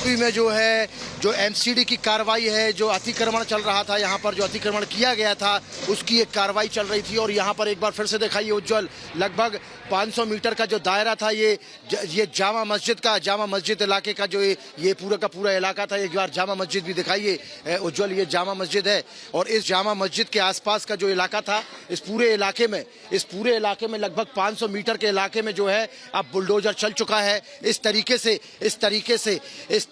में जो है जो एमसीडी की कार्रवाई है, जो अतिक्रमण चल रहा था यहाँ पर, जो अतिक्रमण किया गया था उसकी एक कार्रवाई चल रही थी। और यहाँ पर एक बार फिर से दिखाइए उज्जवल, लगभग 500 मीटर का जो दायरा था ये जामा मस्जिद इलाके का जो ये पूरा का पूरा इलाका था। एक बार जामा मस्जिद भी दिखाइए उज्जवल, ये जामा मस्जिद है और इस जामा मस्जिद के आसपास का जो इलाका था, इस पूरे इलाके में लगभग 500 मीटर के इलाके में जो है अब बुलडोजर चल चुका है। इस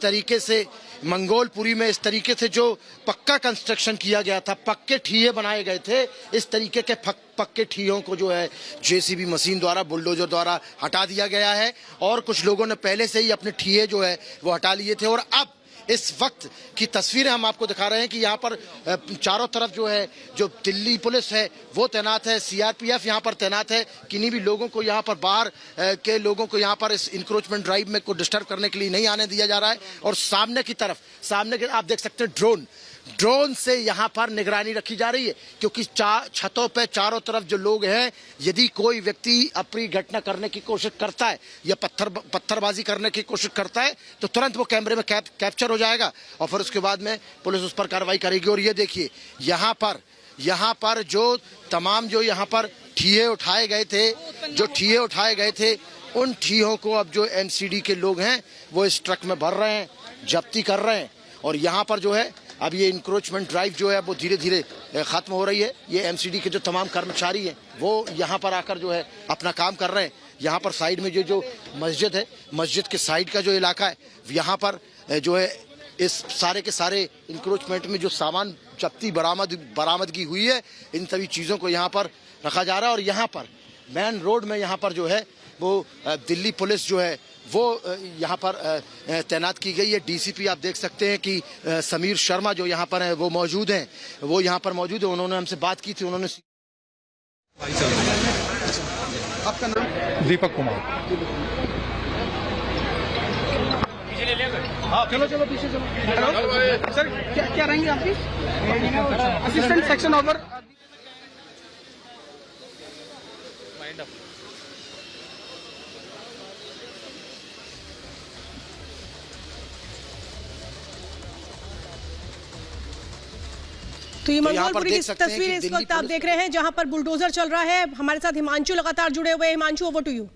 तरीके से मंगोलपुरी में इस तरीके से जो पक्का कंस्ट्रक्शन किया गया था, पक्के ठिये बनाए गए थे, इस तरीके के पक्के ठियों को जो है जेसीबी मशीन द्वारा, बुलडोजर द्वारा हटा दिया गया है। और कुछ लोगों ने पहले से ही अपने ठिये जो है वो हटा लिए थे। और अब इस वक्त की तस्वीरें हम आपको दिखा रहे हैं कि यहाँ पर चारों तरफ जो है जो दिल्ली पुलिस है वो तैनात है, सीआरपीएफ यहाँ पर तैनात है। किन्हीं भी लोगों को यहाँ पर बाहर के लोगों को यहाँ पर इस इंक्रोचमेंट ड्राइव में को डिस्टर्ब करने के लिए नहीं आने दिया जा रहा है। और सामने के आप देख सकते हैं ड्रोन से यहाँ पर निगरानी रखी जा रही है, क्योंकि छतों पे चारों तरफ जो लोग हैं, यदि कोई व्यक्ति अपनी घटना करने की कोशिश करता है या पत्थरबाजी करने की कोशिश करता है तो तुरंत वो कैमरे में कैप्चर हो जाएगा और फिर उसके बाद में पुलिस उस पर कार्रवाई करेगी। और ये देखिए यहाँ पर जो तमाम जो यहाँ पर ठिये उठाए गए थे उन ठियों को अब जो एमसीडी के लोग हैं वो इस ट्रक में भर रहे हैं, जब्ती कर रहे हैं। और यहाँ पर जो है अब ये इंक्रोचमेंट ड्राइव जो है वो धीरे धीरे खत्म हो रही है। ये एमसीडी के जो तमाम कर्मचारी हैं वो यहाँ पर आकर जो है अपना काम कर रहे हैं। यहाँ पर साइड में जो मस्जिद है, मस्जिद के साइड का जो इलाका है, यहाँ पर जो है इस सारे के सारे इंक्रोचमेंट में जो सामान जब्ती बरामदगी हुई है, इन सभी चीज़ों को यहाँ पर रखा जा रहा है। और यहाँ पर मेन रोड में यहाँ पर जो है वो दिल्ली पुलिस जो है वो यहाँ पर तैनात की गई है। डीसीपी आप देख सकते हैं कि समीर शर्मा जो यहाँ पर हैं वो मौजूद हैं, उन्होंने हमसे बात की थी। उन्होंने आपका नाम? दीपक कुमार। चलो पीछे चलो। हेलो सर, क्या रहेंगे आपकी? Assistant section officer. तो ये मंगोलपुरी की तस्वीर इस वक्त आप देख रहे हैं जहां पर बुलडोजर चल रहा है। हमारे साथ हिमांशु लगातार जुड़े हुए हैं। Himanshu, over to you.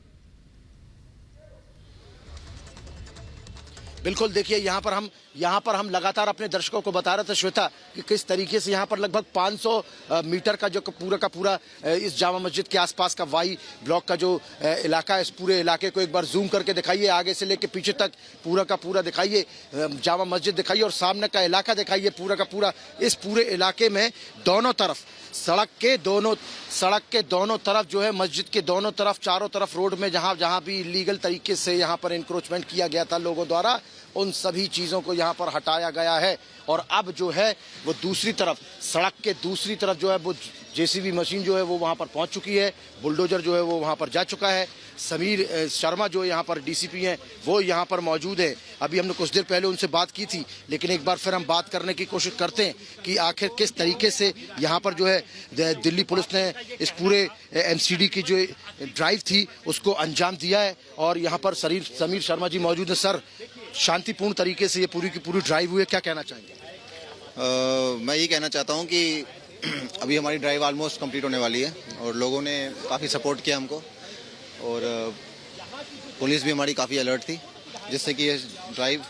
बिल्कुल, देखिए यहाँ पर हम लगातार अपने दर्शकों को बता रहे थे श्वेता कि किस तरीके से यहाँ पर लगभग 500 मीटर का जो पूरा का पूरा इस जामा मस्जिद के आसपास का वाई ब्लॉक का जो इलाका है, इस पूरे इलाके को एक बार जूम करके दिखाइए, आगे से लेके पीछे तक पूरा का पूरा दिखाइए, जामा मस्जिद दिखाइए और सामने का इलाका दिखाइए पूरा का पूरा। इस पूरे इलाके में दोनों तरफ सड़क के दोनों तरफ जो है, मस्जिद के दोनों तरफ, चारों तरफ रोड में जहाँ भी इलीगल तरीके से यहाँ पर इंक्रोचमेंट किया गया था लोगों द्वारा, उन सभी चीज़ों को यहाँ पर हटाया गया है। और अब जो है वो दूसरी तरफ, सड़क के दूसरी तरफ जो है वो जेसीबी मशीन जो है वो वहाँ पर पहुँच चुकी है, बुलडोजर जो है वो वहाँ पर जा चुका है। समीर शर्मा जो यहाँ पर डीसीपी हैं वो यहाँ पर मौजूद है। अभी हमने कुछ देर पहले उनसे बात की थी, लेकिन एक बार फिर हम बात करने की कोशिश करते हैं कि आखिर किस तरीके से यहाँ पर जो है दिल्ली पुलिस ने इस पूरे एमसीडी की जो ड्राइव थी उसको अंजाम दिया है। और यहाँ पर समीर शर्मा जी मौजूद है। सर, शांतिपूर्ण तरीके से ये पूरी की पूरी ड्राइव हुई है, क्या कहना चाहेंगे? मैं ये कहना चाहता हूँ कि अभी हमारी ड्राइव ऑलमोस्ट कंप्लीट होने वाली है और लोगों ने काफ़ी सपोर्ट किया हमको और पुलिस भी हमारी काफ़ी अलर्ट थी, जिससे कि ये ड्राइव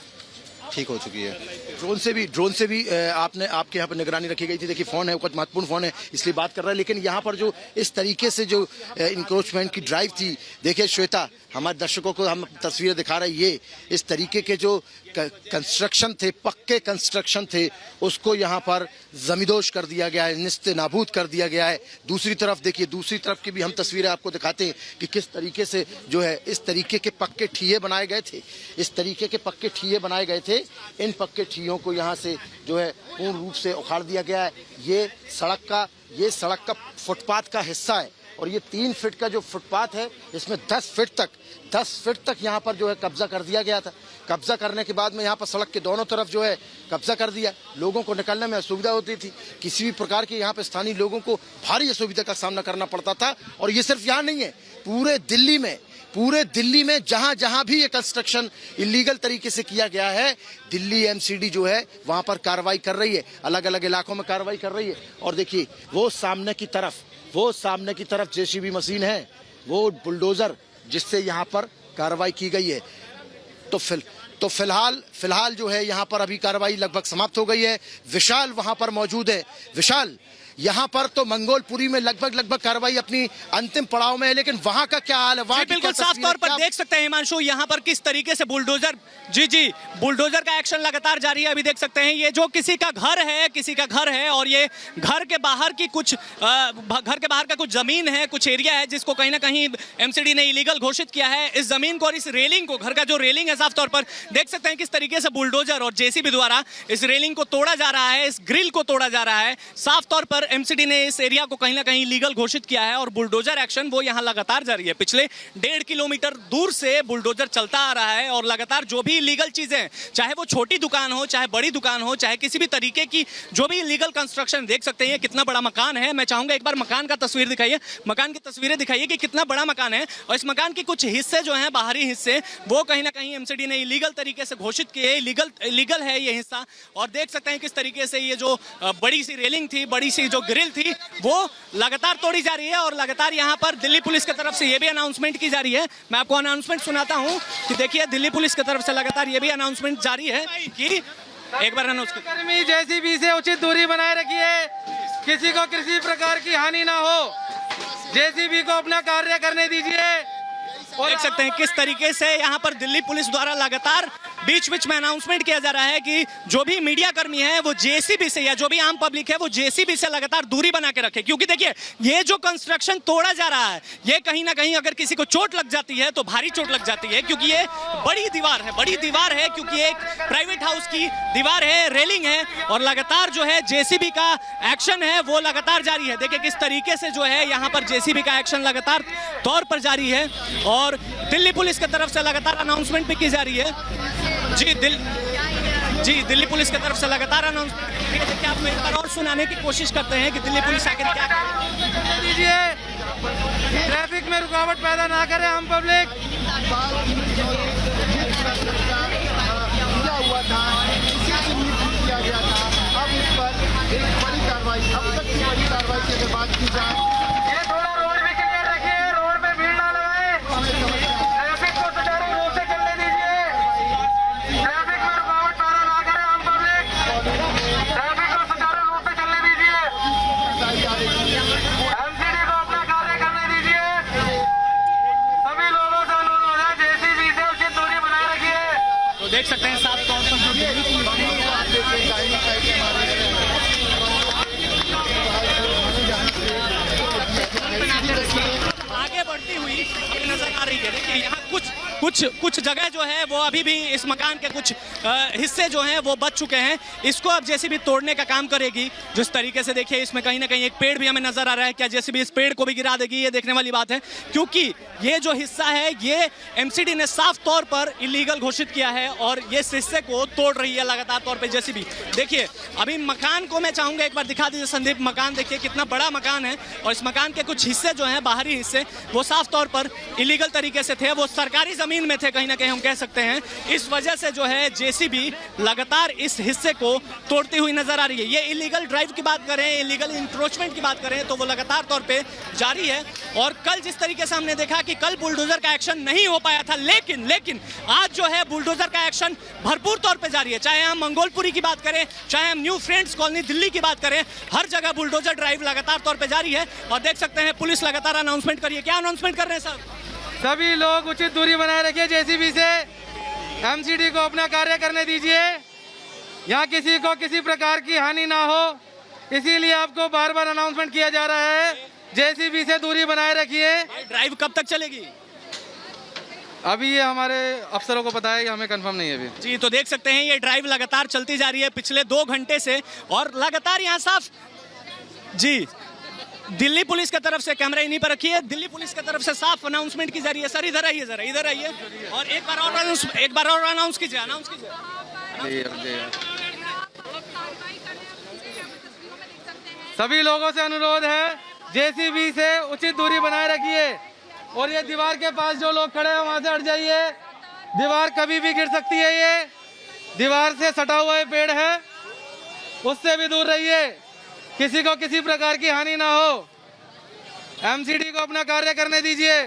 ठीक हो चुकी है। ड्रोन से भी आपके यहाँ पर निगरानी रखी गई थी। देखिए फ़ोन है, कुछ महत्वपूर्ण फ़ोन है इसलिए बात कर रहा है, लेकिन यहाँ पर जो इस तरीके से जो इंक्रोचमेंट की ड्राइव थी, देखिए श्वेता, हमारे दर्शकों को हम तस्वीरें दिखा रहे हैं, ये इस तरीके के जो कंस्ट्रक्शन थे, पक्के कंस्ट्रक्शन थे, उसको यहाँ पर जमींदोज कर दिया गया है, निस्ते नाबूद कर दिया गया है। दूसरी तरफ देखिए, दूसरी तरफ की भी हम तस्वीरें आपको दिखाते हैं कि किस तरीके से जो है इस तरीके के पक्के ठिये बनाए गए थे, इन पक्के ठियों को यहाँ से जो है पूर्ण रूप से उखाड़ दिया गया है। ये सड़क का फुटपाथ का हिस्सा है और ये 3 फीट का जो फुटपाथ है इसमें 10 फीट तक यहाँ पर जो है कब्जा कर दिया गया था। कब्जा करने के बाद में यहाँ पर सड़क के दोनों तरफ जो है कब्जा कर दिया, लोगों को निकलने में असुविधा होती थी, किसी भी प्रकार की यहाँ पे स्थानीय लोगों को भारी असुविधा का सामना करना पड़ता था। और ये सिर्फ यहाँ नहीं है, पूरे पूरे दिल्ली में जहां जहां भी ये कंस्ट्रक्शन इलीगल तरीके से किया गया है, दिल्ली एमसीडी जो है वहां पर कार्रवाई कर रही है, अलग अलग इलाकों में कार्रवाई कर रही है। और देखिए वो सामने की तरफ जेसीबी मशीन है, वो बुलडोजर जिससे यहाँ पर कार्रवाई की गई है। तो फिलहाल जो है यहाँ पर अभी कार्रवाई लगभग समाप्त हो गई है। विशाल वहां पर मौजूद है। विशाल, यहाँ पर तो मंगोलपुरी में लगभग कार्रवाई अपनी अंतिम पड़ाव में है, लेकिन वहां का क्या हाल है? वहां बिल्कुल साफ तौर पर देख सकते हैं हिमांशु, यहाँ पर किस तरीके से बुलडोजर बुलडोजर का एक्शन लगातार जारी है। अभी देख सकते हैं ये जो किसी का घर है और ये घर के बाहर का कुछ जमीन है, कुछ एरिया है जिसको कहीं ना कहीं एमसीडी ने इलीगल घोषित किया है। इस जमीन को और इस रेलिंग को, घर का जो रेलिंग है, साफ तौर पर देख सकते हैं किस तरीके से बुलडोजर और जेसीबी द्वारा इस रेलिंग को तोड़ा जा रहा है, इस ग्रिल को तोड़ा जा रहा है। साफ तौर पर एमसीडी ने इस एरिया को कहीं ना कहीं लीगल घोषित किया है और बुलडोजर एक्शन वो यहां लगातार जारी है। पिछले 1.5 किलोमीटर दूर से बुलडोजर चलता आ रहा है और लगातार जो भी इलीगल चीजें, चाहे वो छोटी दुकान हो, चाहे बड़ी दुकान हो, चाहे किसी भी तरीके की जो भी इलीगल कंस्ट्रक्शन, देख सकते हैं कितना बड़ा मकान है। मैं चाहूंगा एक बार मकान की तस्वीरें दिखाइए कि कितना बड़ा मकान है। और इस मकान के कुछ हिस्से जो हैं, बाहरी हिस्से, वो कहीं ना कहीं एमसीडी ने इलीगल तरीके से घोषित किए, इलीगल है ये हिस्सा। और देख सकते हैं किस तरीके से ये जो बड़ी सी रेलिंग थी, बड़ी सी जो ग्रिल थी, वो लगातार तोड़ी जा रही है। और लगातार यहाँ पर दिल्ली पुलिस की तरफ से ये भी अनाउंसमेंट की जा रही है। मैं आपको अनाउंसमेंट सुनाता हूँ कि देखिए दिल्ली पुलिस की तरफ से लगातार ये भी अनाउंसमेंट जारी है कि एक बार कर्मी जेसीबी से उचित दूरी बनाए रखिए, किसी को किसी प्रकार की हानि ना हो, जेसीबी को अपना कार्य करने दीजिए। और देख सकते हैं किस तरीके से यहाँ पर दिल्ली पुलिस द्वारा लगातार बीच में अनाउंसमेंट किया जा रहा है कि जो भी मीडिया कर्मी है वो जेसीबी से, या जो भी आम पब्लिक है वो जेसीबी से लगातार दूरी बना के रखे। क्योंकि देखिए ये जो कंस्ट्रक्शन तोड़ा जा रहा है, ये कहीं ना कहीं अगर किसी को चोट लग जाती है तो भारी चोट लग जाती है, क्योंकि ये बड़ी दीवार है, क्योंकि एक प्राइवेट हाउस की दीवार है, रेलिंग है और लगातार जो है जेसीबी का एक्शन है वो लगातार जारी है। देखिए किस तरीके से जो है यहाँ पर जेसीबी का एक्शन लगातार तौर पर जारी है और दिल्ली पुलिस की तरफ से लगातार अनाउंसमेंट भी की जा रही है। दिल्ली पुलिस की तरफ से लगातार अनाउंसमेंट। देखिए आपको एक बार और सुनाने की कोशिश करते हैं कि दिल्ली पुलिस आखिर क्या दीजिए, ट्रैफिक में रुकावट पैदा ना करें हम पब्लिक। हुआ था, किया गया था, अब इस पर एक बड़ी कार्रवाई, अब तक की बड़ी कार्रवाई की अगर बात की जाए, ये थोड़ा रोड भी क्लियर रखिए, रोड पे भीड़ ना लगाएं, ट्रैफिक को सुचारू रूप से चलने दीजिए, ट्रैफिक में रुकावट पैदा ना करें हम पब्लिक, ट्रैफिक को सुचारू रूप से चलने दीजिए, एमसीडी को अपना कार्य करने दीजिए। सभी लोगों से अनुरोध है जेसीबी से उचित दूरी बनाए रखिए। तो देख सकते हैं साफ तौर पर आगे बढ़ती हुई नजर आ रही है। देखिए यहाँ कुछ जगह जो है वो अभी भी इस मकान के कुछ हिस्से जो हैं वो बच चुके हैं। इसको अब जेसीबी तोड़ने का काम करेगी। जिस तरीके से देखिए इसमें कहीं ना कहीं एक पेड़ भी हमें नजर आ रहा है। क्या जेसीबी इस पेड़ को भी गिरा देगी, ये देखने वाली बात है, क्योंकि ये जो हिस्सा है ये एमसीडी ने साफ तौर पर इलीगल घोषित किया है और ये हिस्से को तोड़ रही है लगातार तौर पर जेसीबी। देखिए अभी मकान को मैं चाहूंगा एक बार दिखा दीजिए संदीप। मकान देखिए कितना बड़ा मकान है और इस मकान के कुछ हिस्से जो हैं, बाहरी हिस्से, वो साफ तौर पर इलीगल तरीके से थे, वो सरकारी जमीन में थे कहीं ना कहीं हम कह सकते हैं। इस वजह से जो है जेसीबी लगातार इस हिस्से को तोड़ती हुई नजर आ रही है। ये इलीगल ड्राइव की बात करें, इलीगल इंक्रोचमेंट की बात करें तो वो लगातार तौर पे जारी है। और कल जिस तरीके से हमने देखा कि कल बुलडोजर का एक्शन नहीं हो पाया था, लेकिन आज जो है बुलडोजर का एक्शन भरपूर तौर पे जारी है। चाहे हम मंगोलपुरी की बात करें, चाहे हम न्यू फ्रेंड्स कॉलोनी दिल्ली की बात करें, हर जगह बुलडोजर ड्राइव लगातार तौर पे जारी है। और देख सकते हैं पुलिस लगातार अनाउंसमेंट करिए। क्या अनाउंसमेंट कर रहे हैं सर? सभी लोग उचित दूरी बनाए रखिए जेसीबी से, एमसीडी को अपना कार्य करने दीजिए, यहाँ किसी को किसी प्रकार की हानि ना हो, इसीलिए आपको बार बार अनाउंसमेंट किया जा रहा है। जेसीबी से दूरी बनाए रखिए। ड्राइव कब तक चलेगी? अभी ये हमारे अफसरों को पता है कि हमें कंफर्म नहीं है अभी। जी, तो देख सकते हैं ये ड्राइव लगातार चलती जा रही है पिछले 2 घंटे से और लगातार यहाँ साफ। जी, दिल्ली पुलिस की तरफ से कैमरा इन्हीं पर रखिए। दिल्ली पुलिस की तरफ से साफ अनाउंसमेंट की जा रही है। सर इधर आइए, जरा इधर आइए और एक बार और अनाउंस कीजिए। सभी लोगों से अनुरोध है जेसीबी से उचित दूरी बनाए रखिए। और ये दीवार के पास जो लोग खड़े हैं वहां से हट जाइए, दीवार कभी भी गिर सकती है। ये दीवार से सटा हुआ ये पेड़ है, उससे भी दूर रहिए, किसी को किसी प्रकार की हानि ना हो। एमसीडी को अपना कार्य करने दीजिए।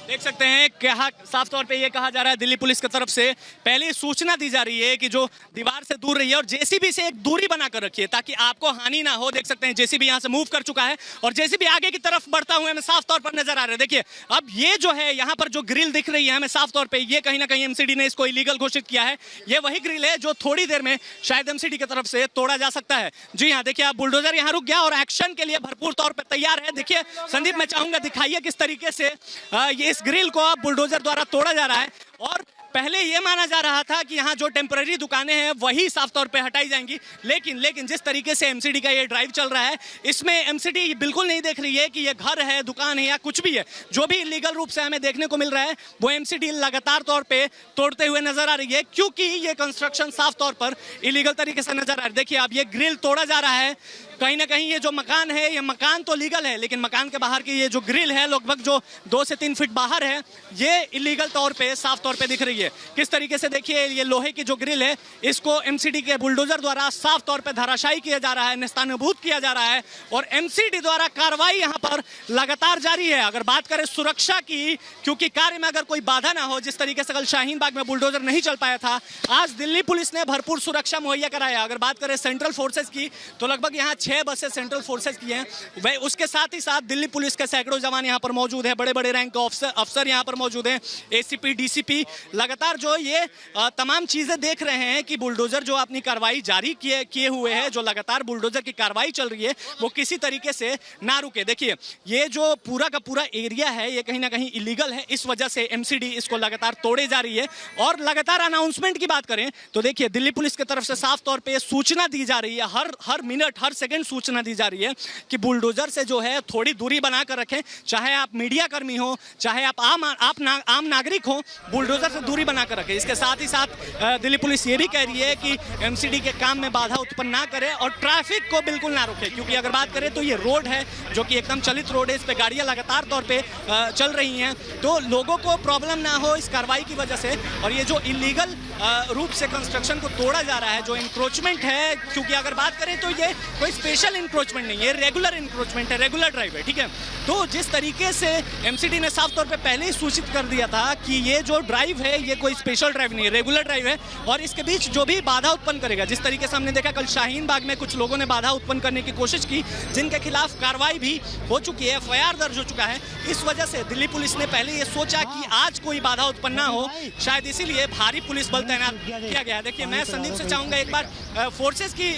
देख सकते हैं क्या साफ तौर पे ये कहा जा रहा है दिल्ली पुलिस की तरफ से, पहले सूचना दी जा रही है कि जो दीवार से दूर रही है और जेसीबी से एक दूरी बनाकर रखिए ताकि आपको हानि ना हो। देख सकते हैं जेसीबी यहां से मूव कर चुका है और जेसीबी आगे की तरफ बढ़ता हुआ हमें साफ तौर पर नजर आ रहा है। देखिए अब ये जो है यहाँ पर जो ग्रिल दिख रही है हमें साफ तौर पर, ये कहीं ना कहीं एमसीडी ने इसको इलीगल घोषित किया है। ये वही ग्रिल है जो थोड़ी देर में शायद एमसीडी की तरफ से तोड़ा जा सकता है। जी हाँ, देखिए आप बुलडोजर यहाँ रुक गया और एक्शन के लिए भरपूर तौर पर तैयार है। देखिए संदीप, मैं चाहूंगा दिखाइए किस तरीके से ये इस ग्रिल को आप बुलडोजर द्वारा तोड़ा जा रहा है। और पहले ये माना जा रहा था कि यहाँ जो टेम्पररी दुकानें हैं वही साफ तौर पे हटाई जाएंगी, लेकिन जिस तरीके से एमसीडी का ये ड्राइव चल रहा है इसमें एमसीडी बिल्कुल नहीं देख रही है कि ये घर है, दुकान है या कुछ भी है। जो भी इलीगल रूप से हमें देखने को मिल रहा है वो एमसीडी लगातार तौर पे तोड़ते हुए नजर आ रही है, क्योंकि ये कंस्ट्रक्शन साफ तौर पर इलीगल तरीके से नजर आ रहा है। देखिए अब ये ग्रिल तोड़ा जा रहा है, कहीं ना कहीं ये जो मकान है, ये मकान तो लीगल है लेकिन मकान के बाहर की ये जो ग्रिल है लगभग जो 2 से 3 फीट बाहर है, ये इलीगल तौर पे साफ तौर पे दिख रही है। किस तरीके से देखिए ये लोहे की जो ग्रिल है इसको एमसीडी के बुलडोजर द्वारा साफ तौर पे धराशायी किया जा रहा है, नेस्तानाबूद किया जा रहा है और एमसीडी द्वारा कार्रवाई यहाँ पर लगातार जारी है। अगर बात करें सुरक्षा की, क्योंकि कार्य में अगर कोई बाधा ना हो, जिस तरीके से कल शाहीन बाग में बुलडोजर नहीं चल पाया था, आज दिल्ली पुलिस ने भरपूर सुरक्षा मुहैया कराया। अगर बात करें सेंट्रल फोर्सेज की तो लगभग यहाँ 6 बसें सेंट्रल फोर्सेज की हैं, वह उसके साथ ही साथ दिल्ली पुलिस के सैकड़ों जवान यहाँ पर मौजूद है, बड़े बड़े रैंक के अफसर यहाँ पर मौजूद हैं, एसीपी डीसीपी लगातार जो ये तमाम चीजें देख रहे हैं कि बुलडोजर जो अपनी कार्रवाई जारी किए हुए है, जो लगातार बुलडोजर की कार्रवाई चल रही है वो किसी तरीके से ना रुके। देखिए ये जो पूरा का पूरा एरिया है ये कहीं ना कहीं इलीगल है, इस वजह से एमसीडी इसको लगातार तोड़े जा रही है। और लगातार अनाउंसमेंट की बात करें तो देखिए दिल्ली पुलिस की तरफ से साफ तौर पर सूचना दी जा रही है, हर मिनट हर सेकेंड सूचना दी जा रही है कि बुलडोजर से जो है थोड़ी दूरी बनाकर रखें, चाहे आप मीडिया कर्मी हो, चाहे आप आम नागरिक हो, बुलडोजर से दूरी बनाकर रखें। इसके साथ ही साथ दिल्ली पुलिस ये भी कह रही है कि एमसीडी के काम में बाधा उत्पन्न ना करे और ट्रैफिक को बिल्कुल ना रोके, क्योंकि अगर बात करें तो ये रोड है जो कि एकदम चलित रोड है, इस पे गाड़ियां लगातार तौर पे चल रही हैं, तो लोगों को प्रॉब्लम ना हो इस कार्रवाई की वजह से। और ये जो इलीगल रूप से कंस्ट्रक्शन को तोड़ा जा रहा है, जो इंक्रोचमेंट है, क्योंकि अगर बात करें तो ये कोई स्पेशल इंक्रोचमेंट नहीं है, रेगुलर इंक्रोचमेंट है, रेगुलर ड्राइव है, ठीक है। तो जिस तरीके से एमसीडी ने साफ तौर पे पहले ही सूचित कर दिया था कि ये जो ड्राइव है ये कोई स्पेशल ड्राइव नहीं है, रेगुलर ड्राइव है और इसके बीच जो भी बाधा उत्पन्न करेगा, जिस तरीके से हमने देखा कल शाहीन बाग में कुछ लोगों ने बाधा उत्पन्न करने की कोशिश की, जिनके खिलाफ कार्रवाई भी हो चुकी है, एफआईआर दर्ज हो चुका है। इस वजह से दिल्ली पुलिस ने पहले ये सोचा कि आज कोई बाधा उत्पन्न ना हो, शायद इसीलिए भारी पुलिस बल तैनात किया गया। देखिए मैं संदीप से चाहूंगा एक बार फोर्सेस की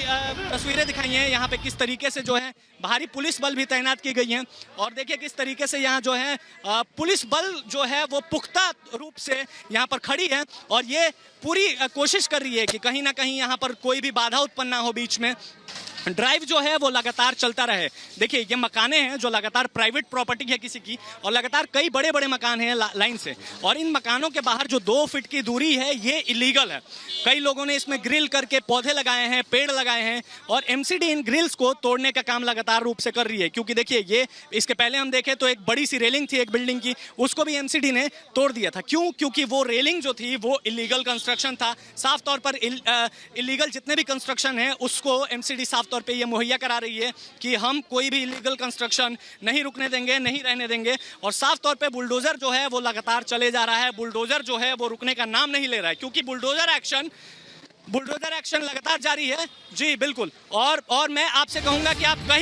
तस्वीरें दिखाई हैं, यहाँ पे किस तरीके से जो है भारी पुलिस बल भी तैनात की गई हैं और देखिए किस तरीके से यहाँ जो है पुलिस बल जो है वो पुख्ता रूप से यहाँ पर खड़ी है और ये पूरी कोशिश कर रही है कि कहीं ना कहीं यहाँ पर कोई भी बाधा उत्पन्न ना हो, बीच में ड्राइव जो है वो लगातार चलता रहे। देखिए ये मकाने हैं जो लगातार प्राइवेट प्रॉपर्टी है किसी की और लगातार कई बड़े बड़े मकान हैं लाइन से, और इन मकानों के बाहर जो 2 फीट की दूरी है ये इलीगल है। कई लोगों ने इसमें ग्रिल करके पौधे लगाए हैं, पेड़ लगाए हैं और एमसीडी इन ग्रिल्स को तोड़ने का काम लगातार रूप से कर रही है, क्योंकि देखिए ये इसके पहले हम देखें तो एक बड़ी सी रेलिंग थी एक बिल्डिंग की, उसको भी एमसीडी ने तोड़ दिया था। क्यों? क्योंकि वो रेलिंग जो थी वो इलीगल कंस्ट्रक्शन था। साफ तौर पर इलीगल जितने भी कंस्ट्रक्शन है उसको एमसीडी साफ तौर पे ये मुहैया करा रही है कि हम कोई भी इलीगल कंस्ट्रक्शन नहीं रुकने देंगे, नहीं रहने देंगे। और साफ तौर पे बुलडोजर जो है वो लगातार चले जा रहा है, बुलडोजर जो है वो रुकने का नाम नहीं ले रहा है, क्योंकि बुलडोजर एक्शन लगातार जारी है। जी बिल्कुल। और मैं आपसे कहूंगा कि आप कहीं